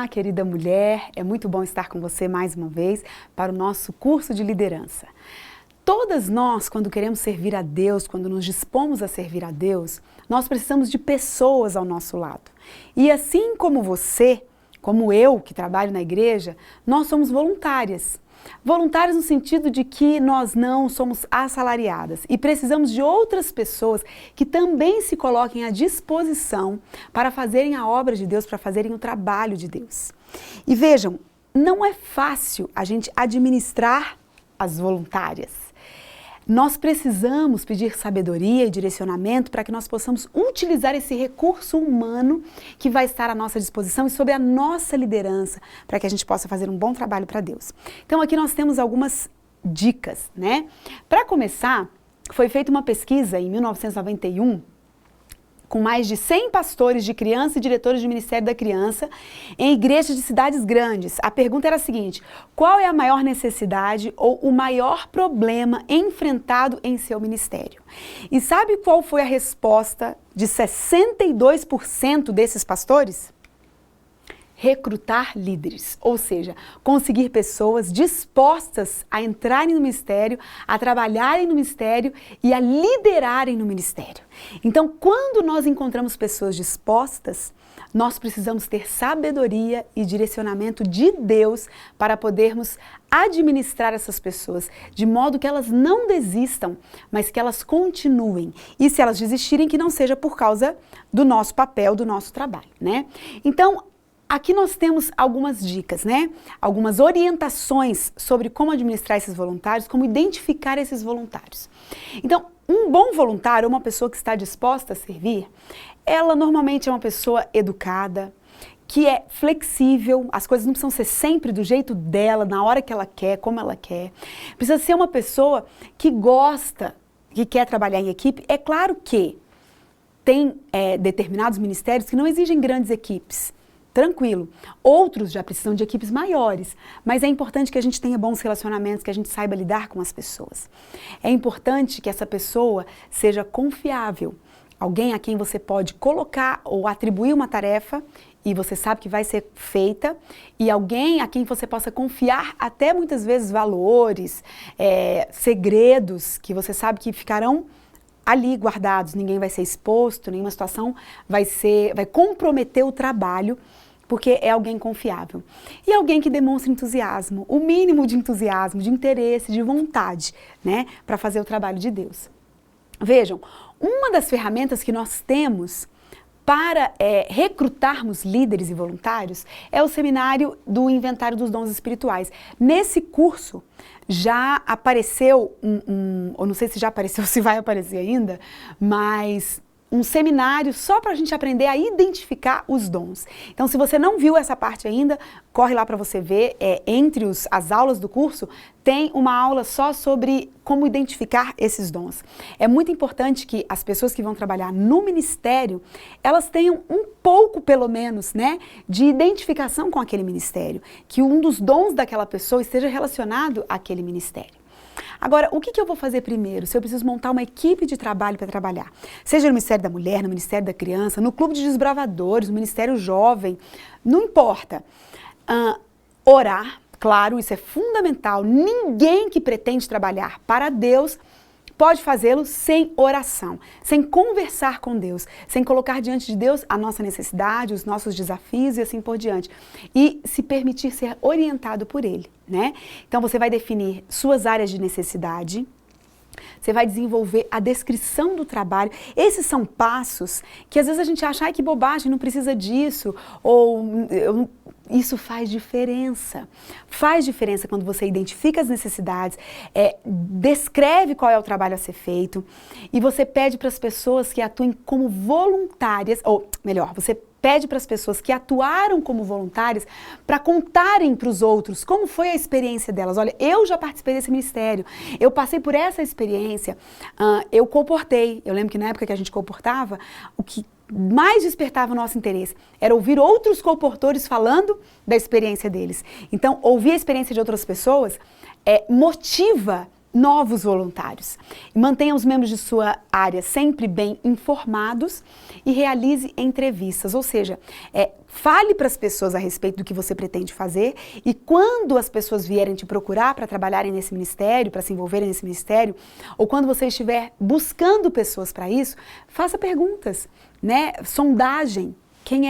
Olá, querida mulher, é muito bom estar com você mais uma vez para o nosso curso de liderança. Todas nós, quando queremos servir a Deus, quando nos dispomos a servir a Deus, nós precisamos de pessoas ao nosso lado. E assim como você, como eu que trabalho na igreja, nós somos voluntárias. Voluntárias no sentido de que nós não somos assalariadas e precisamos de outras pessoas que também se coloquem à disposição para fazerem a obra de Deus, para fazerem o trabalho de Deus. E vejam, não é fácil a gente administrar as voluntárias. Nós precisamos pedir sabedoria e direcionamento para que nós possamos utilizar esse recurso humano que vai estar à nossa disposição e sob a nossa liderança, para que a gente possa fazer um bom trabalho para Deus. Então aqui nós temos algumas dicas, né? Para começar, foi feita uma pesquisa em 1991, com mais de 100 pastores de criança e diretores de Ministério da Criança em igrejas de cidades grandes. A pergunta era a seguinte: qual é a maior necessidade ou o maior problema enfrentado em seu ministério? E sabe qual foi a resposta de 62% desses pastores? Recrutar líderes, ou seja, conseguir pessoas dispostas a entrarem no ministério, a trabalharem no ministério e a liderarem no ministério. Então, quando nós encontramos pessoas dispostas, nós precisamos ter sabedoria e direcionamento de Deus para podermos administrar essas pessoas, de modo que elas não desistam, mas que elas continuem. E se elas desistirem, que não seja por causa do nosso papel, do nosso trabalho, né? Então, aqui nós temos algumas dicas, né? Algumas orientações sobre como administrar esses voluntários, como identificar esses voluntários. Então, um bom voluntário, uma pessoa que está disposta a servir, ela normalmente é uma pessoa educada, que é flexível, as coisas não precisam ser sempre do jeito dela, na hora que ela quer, como ela quer. Precisa ser uma pessoa que gosta, que quer trabalhar em equipe. É claro que tem determinados ministérios que não exigem grandes equipes. Tranquilo. Outros já precisam de equipes maiores, mas é importante que a gente tenha bons relacionamentos, que a gente saiba lidar com as pessoas. É importante que essa pessoa seja confiável, alguém a quem você pode colocar ou atribuir uma tarefa e você sabe que vai ser feita, e alguém a quem você possa confiar até muitas vezes valores, segredos que você sabe que ficarão ali guardados, ninguém vai ser exposto, nenhuma situação vai comprometer o trabalho, porque é alguém confiável. E alguém que demonstra entusiasmo, o mínimo de entusiasmo, de interesse, de vontade, né, para fazer o trabalho de Deus. Vejam, uma das ferramentas que nós temos para recrutarmos líderes e voluntários é o seminário do Inventário dos Dons Espirituais. Nesse curso já apareceu, eu não sei se já apareceu ou se vai aparecer ainda, mas um seminário só para a gente aprender a identificar os dons. Então, se você não viu essa parte ainda, corre lá para você ver. Entre as aulas do curso, tem uma aula só sobre como identificar esses dons. É muito importante que as pessoas que vão trabalhar no ministério, elas tenham um pouco, pelo menos, né, de identificação com aquele ministério. Que um dos dons daquela pessoa esteja relacionado àquele ministério. Agora, o que eu vou fazer primeiro? Se eu preciso montar uma equipe de trabalho para trabalhar, seja no Ministério da Mulher, no Ministério da Criança, no Clube de Desbravadores, no Ministério Jovem, não importa. Orar, claro, isso é fundamental. Ninguém que pretende trabalhar para Deus pode fazê-lo sem oração, sem conversar com Deus, sem colocar diante de Deus a nossa necessidade, os nossos desafios e assim por diante. E se permitir ser orientado por Ele, né? Então você vai definir suas áreas de necessidade, você vai desenvolver a descrição do trabalho. Esses são passos que às vezes a gente acha, ai que bobagem, não precisa disso, ou isso faz diferença. Faz diferença quando você identifica as necessidades, descreve qual é o trabalho a ser feito e você pede para as pessoas que atuem como voluntárias, ou melhor, você pede para as pessoas que atuaram como voluntárias para contarem para os outros como foi a experiência delas. Olha, eu já participei desse ministério, eu passei por essa experiência, eu comportei. Eu lembro que na época que a gente comportava, o que mais despertava o nosso interesse era ouvir outros comportores falando da experiência deles. Então, ouvir a experiência de outras pessoas motiva novos voluntários. Mantenha os membros de sua área sempre bem informados e realize entrevistas, ou seja, fale para as pessoas a respeito do que você pretende fazer e quando as pessoas vierem te procurar para trabalharem nesse ministério, para se envolverem nesse ministério, ou quando você estiver buscando pessoas para isso, faça perguntas, né? Sondagem. Quem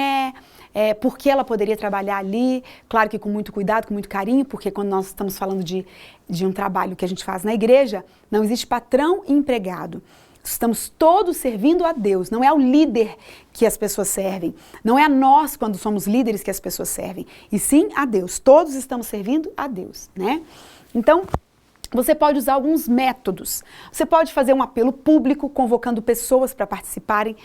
por que ela poderia trabalhar ali, claro que com muito cuidado, com muito carinho, porque quando nós estamos falando de um trabalho que a gente faz na igreja, não existe patrão e empregado. Estamos todos servindo a Deus, não é ao líder que as pessoas servem, não é a nós quando somos líderes que as pessoas servem, e sim a Deus, todos estamos servindo a Deus, né? Então, você pode usar alguns métodos. Você pode fazer um apelo público, convocando pessoas para participarem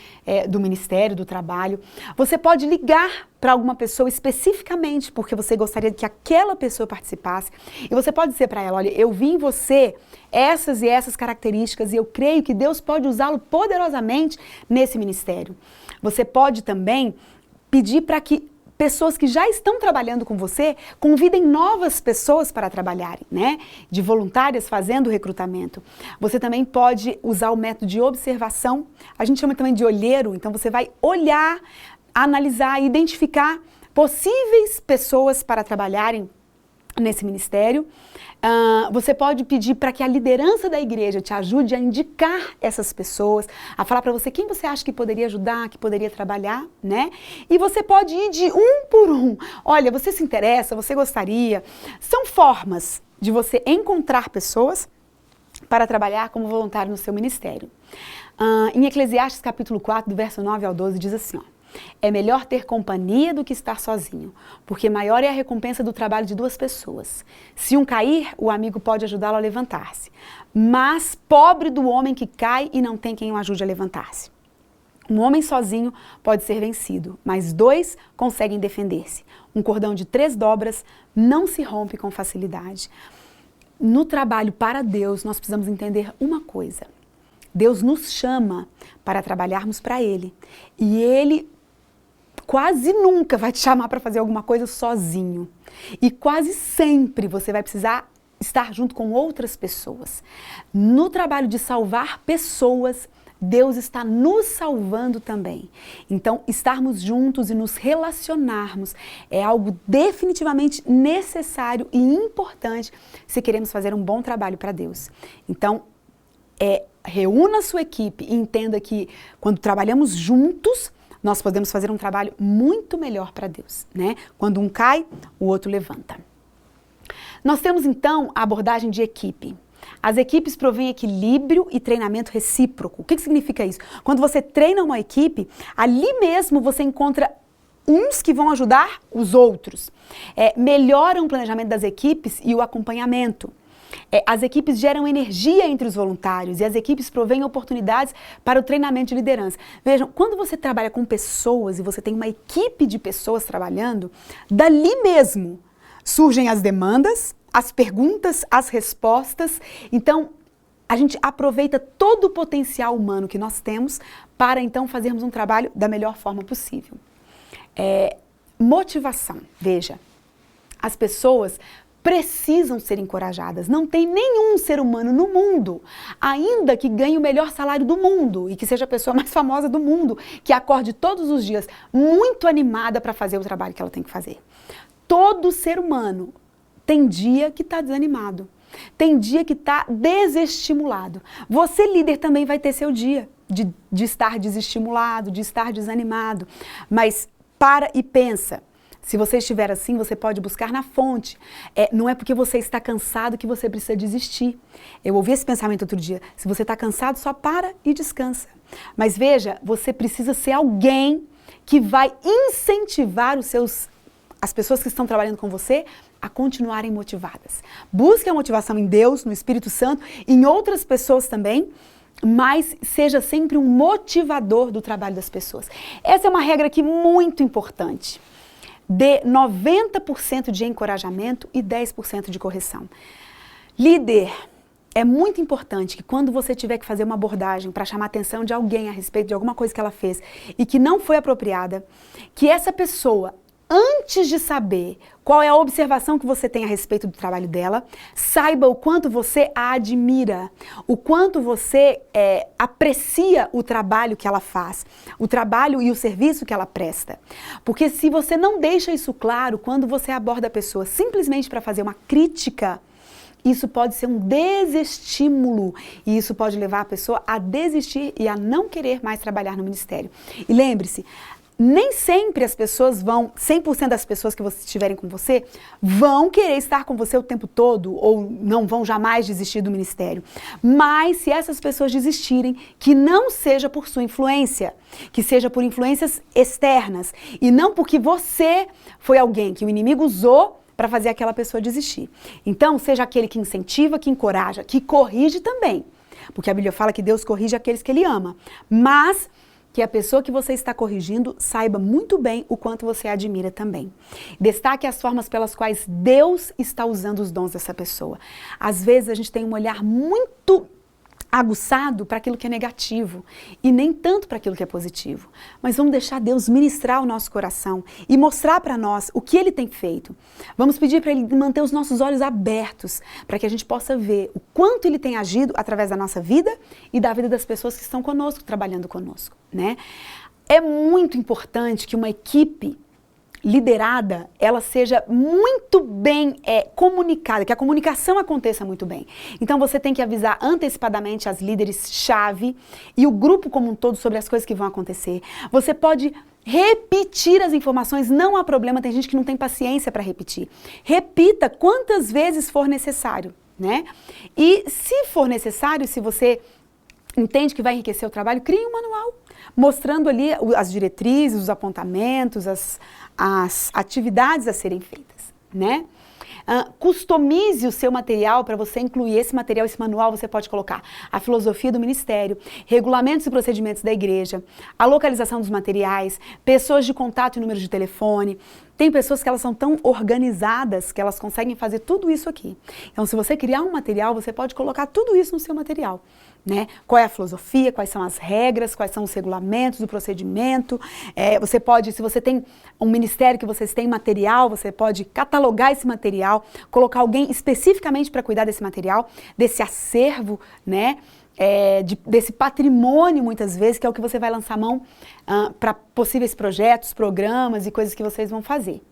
do ministério, do trabalho. Você pode ligar para alguma pessoa especificamente, porque você gostaria que aquela pessoa participasse. E você pode dizer para ela, olha, eu vi em você essas e essas características e eu creio que Deus pode usá-lo poderosamente nesse ministério. Você pode também pedir para que pessoas que já estão trabalhando com você convidem novas pessoas para trabalharem, né? De voluntárias fazendo o recrutamento. Você também pode usar o método de observação. A gente chama também de olheiro. Então você vai olhar, analisar, identificar possíveis pessoas para trabalharem nesse ministério. Você pode pedir para que a liderança da igreja te ajude a indicar essas pessoas, a falar para você quem você acha que poderia ajudar, que poderia trabalhar, né? E você pode ir de um por um. Olha, você se interessa, você gostaria. São formas de você encontrar pessoas para trabalhar como voluntário no seu ministério. Em Eclesiastes capítulo 4, do verso 9 ao 12, diz assim, ó. É melhor ter companhia do que estar sozinho, porque maior é a recompensa do trabalho de duas pessoas. Se um cair, o amigo pode ajudá-lo a levantar-se. Mas pobre do homem que cai e não tem quem o ajude a levantar-se. Um homem sozinho pode ser vencido, mas dois conseguem defender-se. Um cordão de 3 dobras não se rompe com facilidade. No trabalho para Deus, nós precisamos entender uma coisa. Deus nos chama para trabalharmos para Ele. E Ele quase nunca vai te chamar para fazer alguma coisa sozinho. E quase sempre você vai precisar estar junto com outras pessoas. No trabalho de salvar pessoas, Deus está nos salvando também. Então, estarmos juntos e nos relacionarmos é algo definitivamente necessário e importante se queremos fazer um bom trabalho para Deus. Então, reúna a sua equipe e entenda que quando trabalhamos juntos, nós podemos fazer um trabalho muito melhor para Deus, né? Quando um cai, o outro levanta. Nós temos então a abordagem de equipe. As equipes provêm equilíbrio e treinamento recíproco. O que significa isso? Quando você treina uma equipe, ali mesmo você encontra uns que vão ajudar os outros. Melhoram o planejamento das equipes e o acompanhamento. As equipes geram energia entre os voluntários e as equipes provêm oportunidades para o treinamento de liderança. Vejam, quando você trabalha com pessoas e você tem uma equipe de pessoas trabalhando, dali mesmo surgem as demandas, as perguntas, as respostas. Então, a gente aproveita todo o potencial humano que nós temos para então fazermos um trabalho da melhor forma possível. Motivação, veja, as pessoas precisam ser encorajadas. Não tem nenhum ser humano no mundo, ainda que ganhe o melhor salário do mundo e que seja a pessoa mais famosa do mundo, que acorde todos os dias muito animada para fazer o trabalho que ela tem que fazer. Todo ser humano tem dia que está desanimado, tem dia que está desestimulado. Você, líder, também vai ter seu dia de estar desestimulado, de estar desanimado, mas para e pensa. Se você estiver assim, você pode buscar na fonte. Não é porque você está cansado que você precisa desistir. Eu ouvi esse pensamento outro dia. Se você está cansado, só para e descansa. Mas veja, você precisa ser alguém que vai incentivar as pessoas que estão trabalhando com você a continuarem motivadas. Busque a motivação em Deus, no Espírito Santo, em outras pessoas também, mas seja sempre um motivador do trabalho das pessoas. Essa é uma regra aqui muito importante. Dê 90% de encorajamento e 10% de correção. Líder, é muito importante que quando você tiver que fazer uma abordagem para chamar a atenção de alguém a respeito de alguma coisa que ela fez e que não foi apropriada, que essa pessoa antes de saber qual é a observação que você tem a respeito do trabalho dela, saiba o quanto você a admira, o quanto você aprecia o trabalho que ela faz, o trabalho e o serviço que ela presta. Porque se você não deixa isso claro, quando você aborda a pessoa simplesmente para fazer uma crítica, isso pode ser um desestímulo e isso pode levar a pessoa a desistir e a não querer mais trabalhar no ministério. E lembre-se, nem sempre as pessoas vão, 100% das pessoas que estiverem com você, vão querer estar com você o tempo todo ou não vão jamais desistir do ministério. Mas se essas pessoas desistirem, que não seja por sua influência, que seja por influências externas e não porque você foi alguém que o inimigo usou para fazer aquela pessoa desistir. Então, seja aquele que incentiva, que encoraja, que corrige também. Porque a Bíblia fala que Deus corrige aqueles que Ele ama. Mas que a pessoa que você está corrigindo saiba muito bem o quanto você a admira também. Destaque as formas pelas quais Deus está usando os dons dessa pessoa. Às vezes a gente tem um olhar muito aguçado para aquilo que é negativo e nem tanto para aquilo que é positivo. Mas vamos deixar Deus ministrar o nosso coração e mostrar para nós o que Ele tem feito. Vamos pedir para Ele manter os nossos olhos abertos para que a gente possa ver o quanto Ele tem agido através da nossa vida e da vida das pessoas que estão conosco, trabalhando conosco, né? É muito importante que uma equipe liderada, ela seja muito bem comunicada, que a comunicação aconteça muito bem. Então você tem que avisar antecipadamente as líderes-chave e o grupo como um todo sobre as coisas que vão acontecer. Você pode repetir as informações, não há problema, tem gente que não tem paciência para repetir. Repita quantas vezes for necessário, né? E se for necessário, se você entende que vai enriquecer o trabalho, crie um manual, mostrando ali as diretrizes, os apontamentos, as atividades a serem feitas, né? Customize o seu material para você incluir esse material, esse manual, você pode colocar a filosofia do ministério, regulamentos e procedimentos da igreja, a localização dos materiais, pessoas de contato e número de telefone. Tem pessoas que elas são tão organizadas que elas conseguem fazer tudo isso aqui. Então, se você criar um material, você pode colocar tudo isso no seu material, né? Qual é a filosofia, quais são as regras, quais são os regulamentos, o procedimento. Você pode, se você tem um ministério que vocês têm material, você pode catalogar esse material, colocar alguém especificamente para cuidar desse material, desse acervo, né? Desse patrimônio, muitas vezes, que é o que você vai lançar mão para possíveis projetos, programas e coisas que vocês vão fazer.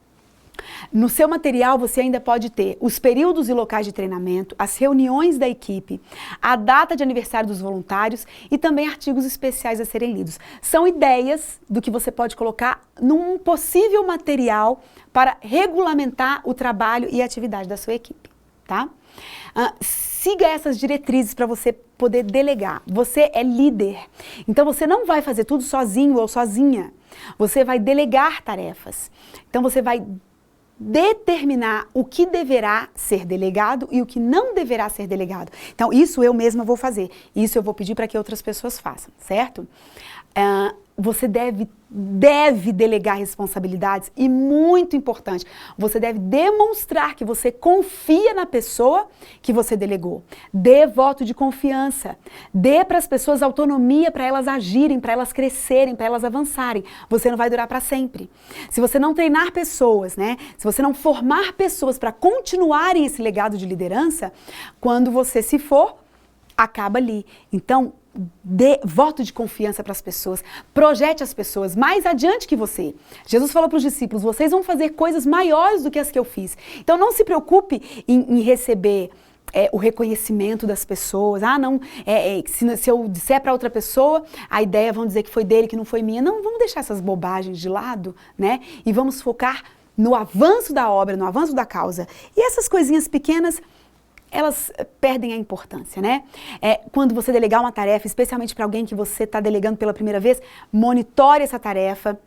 No seu material, você ainda pode ter os períodos e locais de treinamento, as reuniões da equipe, a data de aniversário dos voluntários e também artigos especiais a serem lidos. São ideias do que você pode colocar num possível material para regulamentar o trabalho e a atividade da sua equipe, tá? Siga essas diretrizes para você poder delegar. Você é líder, então você não vai fazer tudo sozinho ou sozinha. Você vai delegar tarefas. Então você vai determinar o que deverá ser delegado e o que não deverá ser delegado. Então isso eu mesma vou fazer, isso eu vou pedir para que outras pessoas façam, certo? Você deve delegar responsabilidades e, muito importante, você deve demonstrar que você confia na pessoa que você delegou. Dê voto de confiança. Dê para as pessoas autonomia para elas agirem, para elas crescerem, para elas avançarem. Você não vai durar para sempre. Se você não treinar pessoas, né? Se você não formar pessoas para continuarem esse legado de liderança, quando você se for, acaba ali. Então, dê voto de confiança para as pessoas, projete as pessoas mais adiante que você. Jesus falou para os discípulos, vocês vão fazer coisas maiores do que as que eu fiz. Então não se preocupe em receber o reconhecimento das pessoas. Se eu disser para outra pessoa, a ideia vão dizer que foi dele, que não foi minha. Não, vamos deixar essas bobagens de lado, né? E vamos focar no avanço da obra, no avanço da causa. E essas coisinhas pequenas, elas perdem a importância, né? Quando você delegar uma tarefa, especialmente para alguém que você está delegando pela primeira vez, monitore essa tarefa,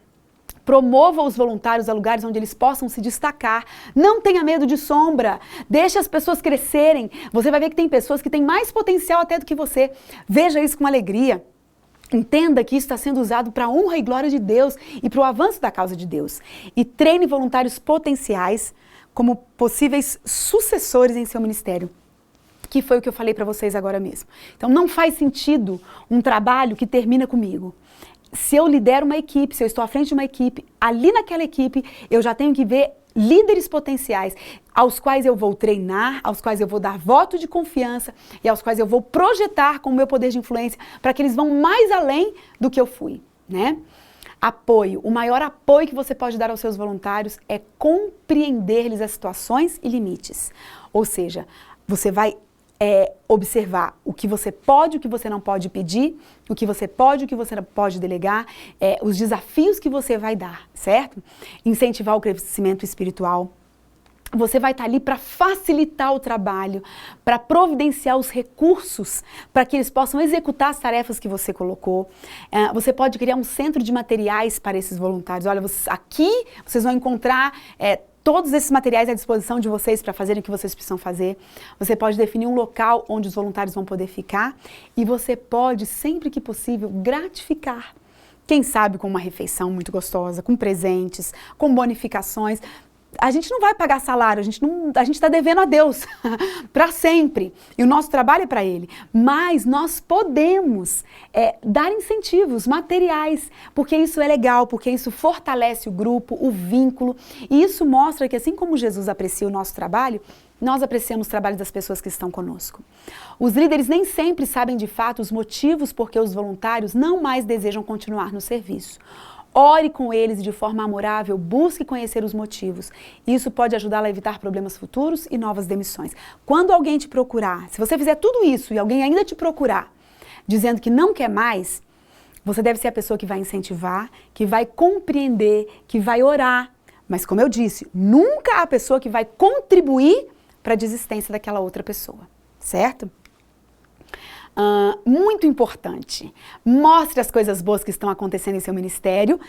promova os voluntários a lugares onde eles possam se destacar, não tenha medo de sombra, deixe as pessoas crescerem, você vai ver que tem pessoas que têm mais potencial até do que você, veja isso com alegria. Entenda que isso está sendo usado para a honra e glória de Deus e para o avanço da causa de Deus. E treine voluntários potenciais como possíveis sucessores em seu ministério, que foi o que eu falei para vocês agora mesmo. Então não faz sentido um trabalho que termina comigo. se eu lidero uma equipe, se eu estou à frente de uma equipe, ali naquela equipe eu já tenho que ver líderes potenciais, aos quais eu vou treinar, aos quais eu vou dar voto de confiança e aos quais eu vou projetar com o meu poder de influência para que eles vão mais além do que eu fui, né? Apoio. O maior apoio que você pode dar aos seus voluntários é compreender-lhes as situações e limites. Ou seja, você vai observar o que você pode, o que você não pode pedir, o que você pode, o que você não pode delegar, os desafios que você vai dar, certo? Incentivar o crescimento espiritual. Você vai estar ali para facilitar o trabalho, para providenciar os recursos para que eles possam executar as tarefas que você colocou. Você pode criar um centro de materiais para esses voluntários. Olha, aqui vocês vão encontrar todos esses materiais à disposição de vocês para fazerem o que vocês precisam fazer. Você pode definir um local onde os voluntários vão poder ficar e você pode, sempre que possível, gratificar. Quem sabe com uma refeição muito gostosa, com presentes, com bonificações. A gente não vai pagar salário, a gente está devendo a Deus para sempre. E o nosso trabalho é para Ele. Mas nós podemos dar incentivos materiais, porque isso é legal, porque isso fortalece o grupo, o vínculo. E isso mostra que assim como Jesus aprecia o nosso trabalho, nós apreciamos o trabalho das pessoas que estão conosco. Os líderes nem sempre sabem de fato os motivos por que os voluntários não mais desejam continuar no serviço. Ore com eles e de forma amorável, busque conhecer os motivos. Isso pode ajudá-la a evitar problemas futuros e novas demissões. Quando alguém te procurar, se você fizer tudo isso e alguém ainda te procurar, dizendo que não quer mais, você deve ser a pessoa que vai incentivar, que vai compreender, que vai orar. Mas como eu disse, nunca a pessoa que vai contribuir para a desistência daquela outra pessoa, certo? Muito importante, mostre as coisas boas que estão acontecendo em seu ministério,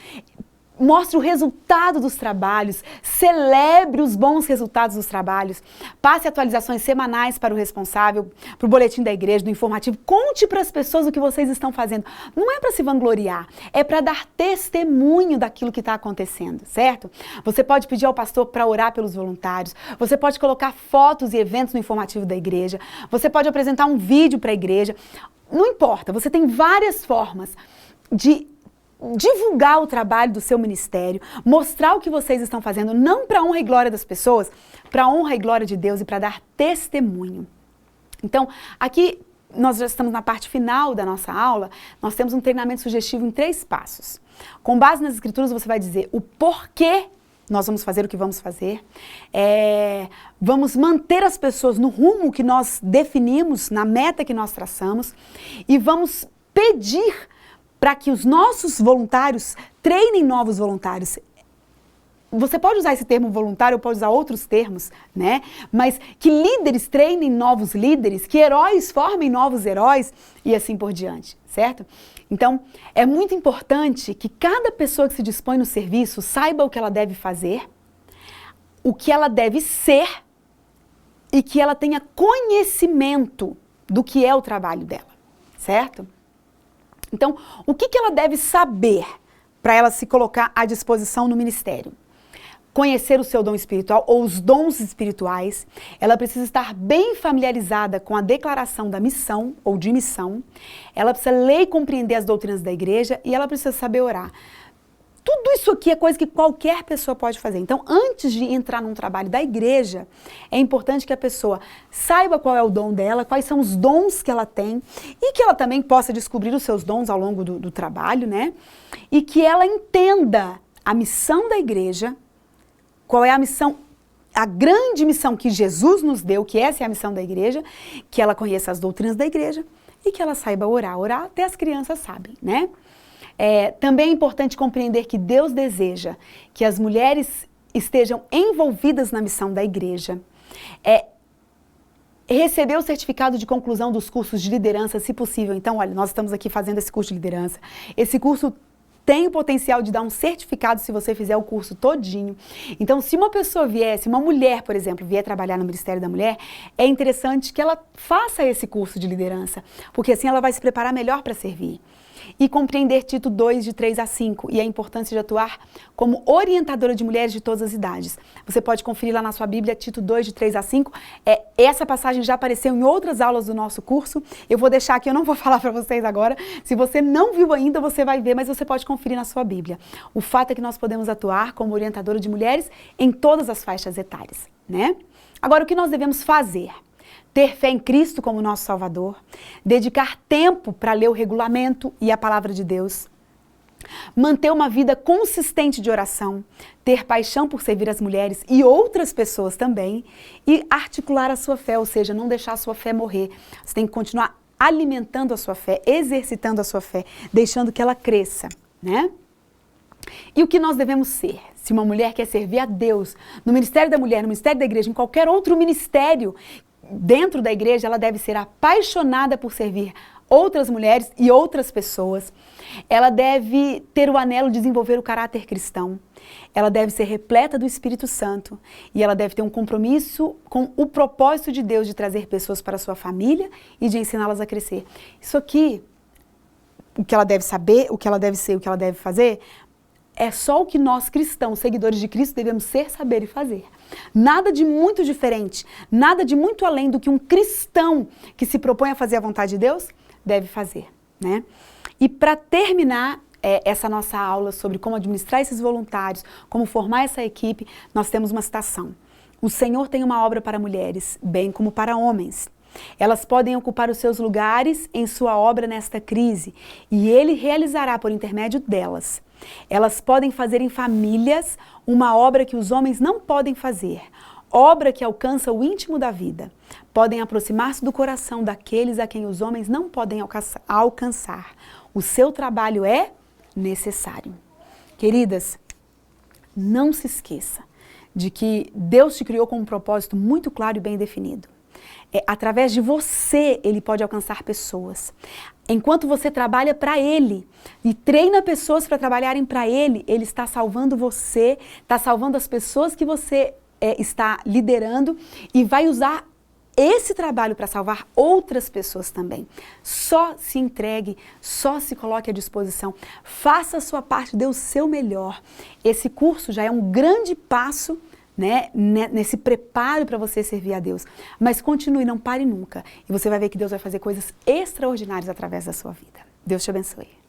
mostre o resultado dos trabalhos, celebre os bons resultados dos trabalhos, passe atualizações semanais para o responsável, para o boletim da igreja, do informativo, conte para as pessoas o que vocês estão fazendo. Não é para se vangloriar, é para dar testemunho daquilo que está acontecendo, certo? Você pode pedir ao pastor para orar pelos voluntários, você pode colocar fotos e eventos no informativo da igreja, você pode apresentar um vídeo para a igreja, não importa, você tem várias formas de divulgar o trabalho do seu ministério, mostrar o que vocês estão fazendo, não para honra e glória das pessoas, para honra e glória de Deus e para dar testemunho. Então, aqui nós já estamos na parte final da nossa aula, nós temos um treinamento sugestivo em 3 passos. Com base nas escrituras, você vai dizer o porquê nós vamos fazer o que vamos fazer, vamos manter as pessoas no rumo que nós definimos, na meta que nós traçamos, e vamos pedir para que os nossos voluntários treinem novos voluntários. Você pode usar esse termo voluntário, ou pode usar outros termos, né? Mas que líderes treinem novos líderes, que heróis formem novos heróis e assim por diante, certo? Então, é muito importante que cada pessoa que se dispõe no serviço saiba o que ela deve fazer, o que ela deve ser e que ela tenha conhecimento do que é o trabalho dela, certo? Então, o que ela deve saber para ela se colocar à disposição no ministério? Conhecer o seu dom espiritual ou os dons espirituais. Ela precisa estar bem familiarizada com a declaração da missão ou de missão. Ela precisa ler e compreender as doutrinas da igreja e ela precisa saber orar. Tudo isso aqui é coisa que qualquer pessoa pode fazer. Então, antes de entrar num trabalho da igreja, é importante que a pessoa saiba qual é o dom dela, quais são os dons que ela tem e que ela também possa descobrir os seus dons ao longo do trabalho, né? E que ela entenda a missão da igreja, qual é a missão, a grande missão que Jesus nos deu, que essa é a missão da igreja, que ela conheça as doutrinas da igreja e que ela saiba orar. Orar até as crianças sabem, né? Também é importante compreender que Deus deseja que as mulheres estejam envolvidas na missão da igreja. Receber o certificado de conclusão dos cursos de liderança, se possível. Então, olha, nós estamos aqui fazendo esse curso de liderança. Esse curso tem o potencial de dar um certificado se você fizer o curso todinho. Então, se uma pessoa vier, se uma mulher, por exemplo, vier trabalhar no Ministério da Mulher, é interessante que ela faça esse curso de liderança, porque assim ela vai se preparar melhor para servir. e compreender Tito 2, de 3 a 5, e a importância de atuar como orientadora de mulheres de todas as idades. Você pode conferir lá na sua Bíblia, Tito 2, de 3 a 5. Essa passagem já apareceu em outras aulas do nosso curso. Eu vou deixar aqui, eu não vou falar para vocês agora. Se você não viu ainda, você vai ver, mas você pode conferir na sua Bíblia. O fato é que nós podemos atuar como orientadora de mulheres em todas as faixas etárias, né? Agora, o que nós devemos fazer? Ter fé em Cristo como nosso Salvador, dedicar tempo para ler o regulamento e a palavra de Deus, manter uma vida consistente de oração, ter paixão por servir as mulheres e outras pessoas também, e articular a sua fé, ou seja, não deixar a sua fé morrer. Você tem que continuar alimentando a sua fé, exercitando a sua fé, deixando que ela cresça, né? E o que nós devemos ser? Se uma mulher quer servir a Deus, no Ministério da Mulher, no Ministério da Igreja, em qualquer outro ministério, dentro da igreja, ela deve ser apaixonada por servir outras mulheres e outras pessoas. Ela deve ter o anelo de desenvolver o caráter cristão. Ela deve ser repleta do Espírito Santo. E ela deve ter um compromisso com o propósito de Deus de trazer pessoas para a sua família e de ensiná-las a crescer. Isso aqui, o que ela deve saber, o que ela deve ser, o que ela deve fazer, é só o que nós cristãos, seguidores de Cristo, devemos ser, saber e fazer. Nada de muito diferente, nada de muito além do que um cristão que se propõe a fazer a vontade de Deus deve fazer, né? E para terminar essa nossa aula sobre como administrar esses voluntários, como formar essa equipe, nós temos uma citação. O Senhor tem uma obra para mulheres, bem como para homens. Elas podem ocupar os seus lugares em sua obra nesta crise, e Ele realizará por intermédio delas. Elas podem fazer em famílias uma obra que os homens não podem fazer, obra que alcança o íntimo da vida. Podem aproximar-se do coração daqueles a quem os homens não podem alcançar. O seu trabalho é necessário. Queridas, não se esqueça de que Deus te criou com um propósito muito claro e bem definido. Através de você, Ele pode alcançar pessoas. Enquanto você trabalha para Ele e treina pessoas para trabalharem para Ele, Ele está salvando você, está salvando as pessoas que você está liderando e vai usar esse trabalho para salvar outras pessoas também. Só se entregue, só se coloque à disposição. Faça a sua parte, dê o seu melhor. Esse curso já é um grande passo, né, nesse preparo para você servir a Deus. Mas continue, não pare nunca. E você vai ver que Deus vai fazer coisas extraordinárias através da sua vida. Deus te abençoe.